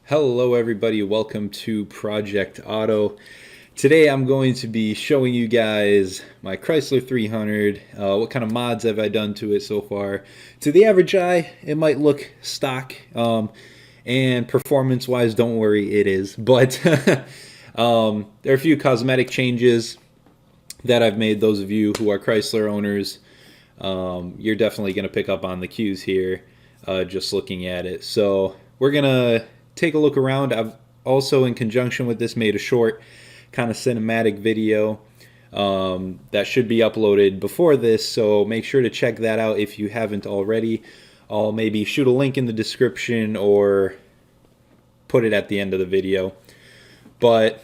Hello everybody, welcome to Project Auto. Today I'm going to be showing you guys my Chrysler 300, what kind of mods have I done to it so far. To the average eye, it might look stock, and performance-wise, don't worry, it is. But there are a few cosmetic changes that I've made. Those of you who are Chrysler owners, you're definitely going to pick up on the cues here, just looking at it. So we're going to take a look around. I've also, in conjunction with this, made a short kind of cinematic video that should be uploaded before this, so make sure to check that out if you haven't already. I'll maybe shoot a link in the description or put it at the end of the video. But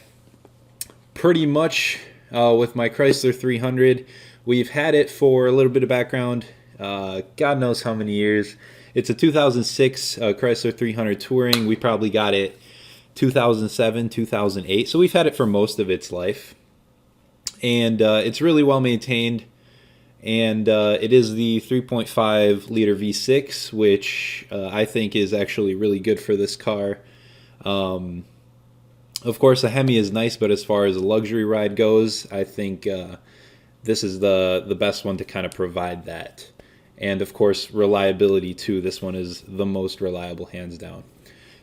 pretty much with my Chrysler 300, we've had it for a little bit of background, God knows how many years. It's a 2006 Chrysler 300 Touring. We probably got it 2007, 2008. So we've had it for most of its life. And it's really well maintained. And it is the 3.5 liter V6, which I think is actually really good for this car. Of course, a Hemi is nice, but as far as a luxury ride goes, I think this is the best one to kind of provide that. And of course, reliability too. This one is the most reliable, hands down.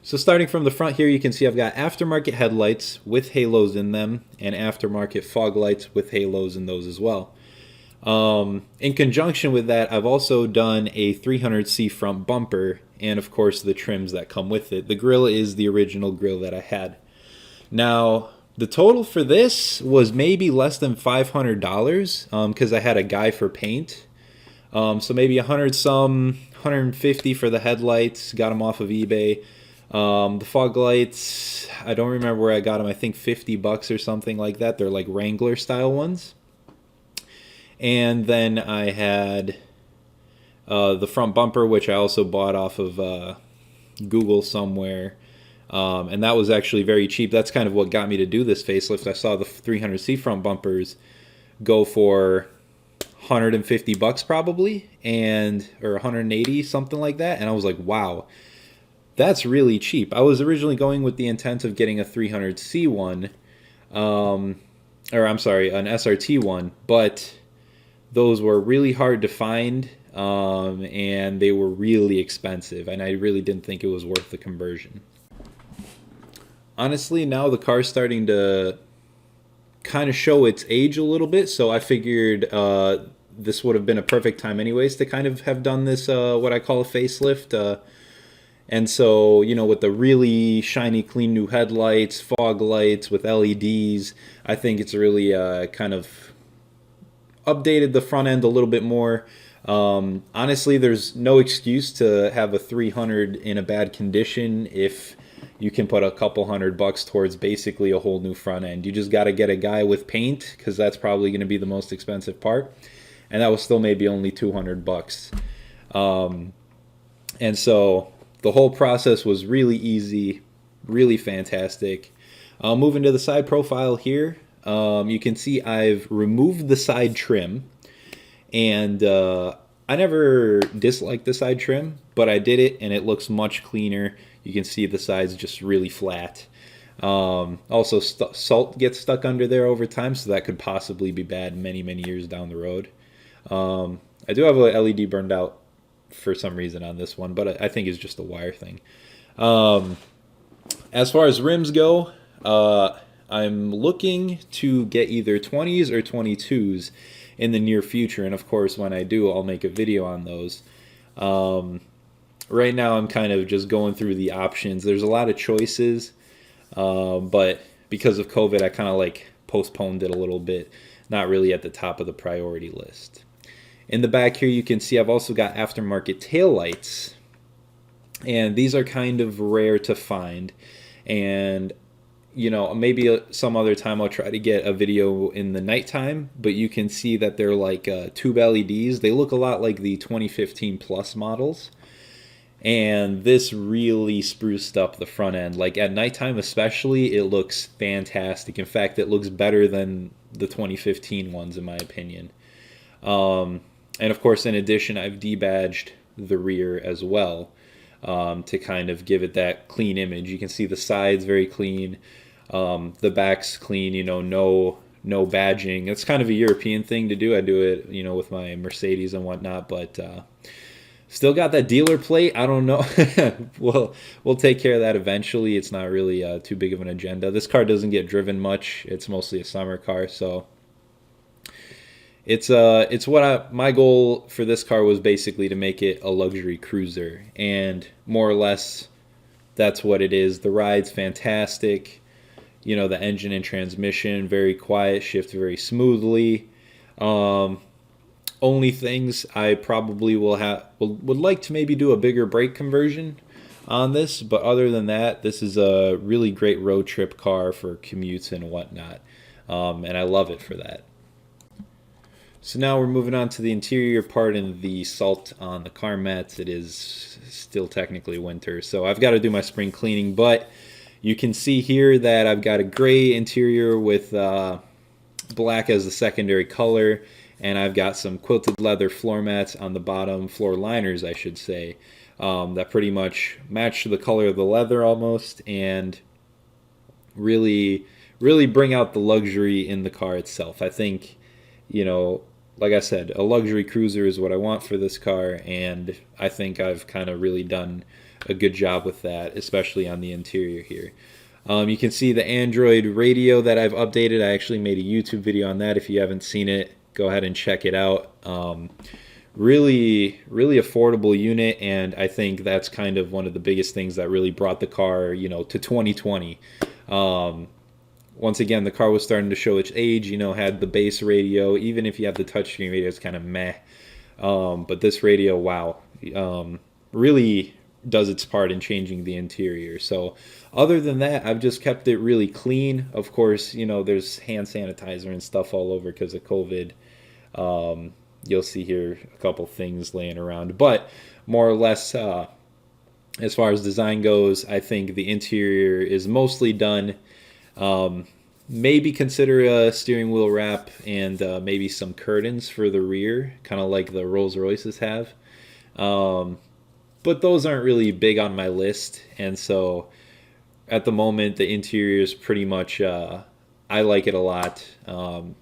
So starting from the front here, you can see I've got aftermarket headlights with halos in them and aftermarket fog lights with halos in those as well. In conjunction with that, I've also done a 300C front bumper and of course the trims that come with it. The grille is the original grille that I had. Now, the total for this was maybe less than $500 because I had a guy for paint. So maybe 100 some, 150 for the headlights, got them off of eBay. The fog lights, I don't remember where I got them, I think $50 or something like that. They're like Wrangler style ones. And then I had the front bumper, which I also bought off of Google somewhere. And that was actually very cheap. That's kind of what got me to do this facelift. I saw the 300C front bumpers go for $150 probably, and or 180, something like that, and I was like, wow, that's really cheap. I was originally going with the intent of getting a 300C one, or I'm sorry, an SRT one, but those were really hard to find, and they were really expensive, and I really didn't think it was worth the conversion. Honestly, now the car's starting to kind of show its age a little bit, so I figured this would have been a perfect time anyways to kind of have done this, what I call a facelift. And so, you know, with the really shiny, clean new headlights, fog lights with LEDs, I think it's really kind of updated the front end a little bit more. Honestly, there's no excuse to have a 300 in a bad condition if you can put a couple $100 towards basically a whole new front end. You just got to get a guy with paint, because that's probably going to be the most expensive part. And that was still maybe only $200. And so the whole process was really easy, really fantastic. Moving to the side profile here, you can see I've removed the side trim. And I never disliked the side trim, but I did it and it looks much cleaner. You can see the sides just really flat. Also, salt gets stuck under there over time, so that could possibly be bad many, many years down the road. I do have a LED burned out for some reason on this one, but I think it's just a wire thing. As far as rims go, I'm looking to get either 20s or 22s in the near future, and of course when I do, I'll make a video on those. Right now I'm kind of just going through the options. There's a lot of choices, but because of COVID I kind of like postponed it a little bit, not really at the top of the priority list. In the back here you can see I've also got aftermarket taillights, and these are kind of rare to find, and you know, maybe some other time I'll try to get a video in the nighttime, but you can see that they're like tube LEDs. They look a lot like the 2015 Plus models, and this really spruced up the front end. Like at nighttime especially, it looks fantastic. In fact, it looks better than the 2015 ones in my opinion. And of course, in addition, I've debadged the rear as well. to kind of give it that clean image. You can see the sides very clean, the back's clean, you know, no badging. It's kind of a European thing to do. I do it, you know, with my Mercedes and whatnot, but still got that dealer plate. I don't know. We'll take care of that eventually. It's not really too big of an agenda. This car doesn't get driven much. It's mostly a summer car, so it's what my goal for this car was basically to make it a luxury cruiser, and more or less that's what it is. The ride's fantastic. You know, the engine and transmission very quiet, shift very smoothly. Only things I probably would like to maybe do a bigger brake conversion on this, but other than that, this is a really great road trip car for commutes and whatnot, and I love it for that. So now we're moving on to the interior part and the salt on the car mats. It is still technically winter, so I've got to do my spring cleaning, but you can see here that I've got a gray interior with black as the secondary color, and I've got some quilted leather floor mats on the bottom, floor liners I should say, that pretty much match the color of the leather almost, and really bring out the luxury in the car itself. I think, you know, like I said, a luxury cruiser is what I want for this car, and I think I've kind of really done a good job with that, especially on the interior here. You can see the Android radio that I've updated. I actually made a YouTube video on that. If you haven't seen it, go ahead and check it out. Really affordable unit, and I think that's kind of one of the biggest things that really brought the car, you know, to 2020. Once again, the car was starting to show its age, you know, had the base radio. Even if you have the touchscreen radio, it's kind of meh. But this radio, wow, really does its part in changing the interior. So other than that, I've just kept it really clean. Of course, you know, there's hand sanitizer and stuff all over because of COVID. You'll see here a couple things laying around, but more or less, as far as design goes, I think the interior is mostly done. Maybe consider a steering wheel wrap and maybe some curtains for the rear, kind of like the Rolls Royces have. But those aren't really big on my list, and so at the moment the interior is pretty much, I like it a lot.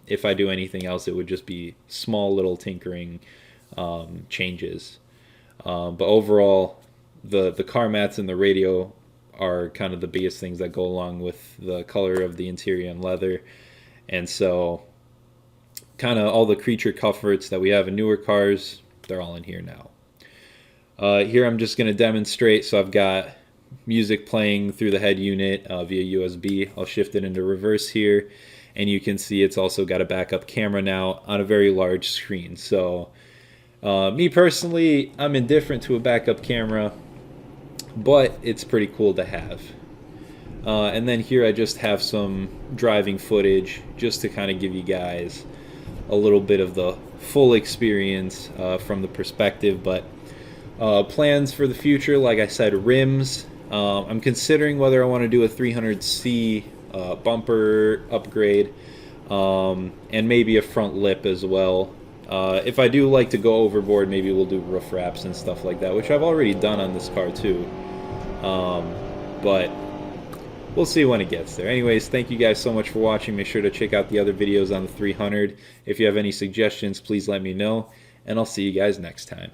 If I do anything else, it would just be small little tinkering changes. But overall, the car mats and the radio are kind of the biggest things that go along with the color of the interior and leather. And so kind of all the creature comforts that we have in newer cars, they're all in here now. Here I'm just going to demonstrate. So I've got music playing through the head unit via USB. I'll shift it into reverse here, and you can see it's also got a backup camera now on a very large screen. So me personally, I'm indifferent to a backup camera, but it's pretty cool to have. And then here I just have some driving footage just to kind of give you guys a little bit of the full experience from the perspective. But plans for the future, like I said, rims. I'm considering whether I want to do a 300C bumper upgrade, and maybe a front lip as well. If I do like to go overboard, maybe we'll do roof wraps and stuff like that, which I've already done on this car too. But we'll see when it gets there. Anyways, thank you guys so much for watching. Make sure to check out the other videos on the 300. If you have any suggestions, please let me know, and I'll see you guys next time.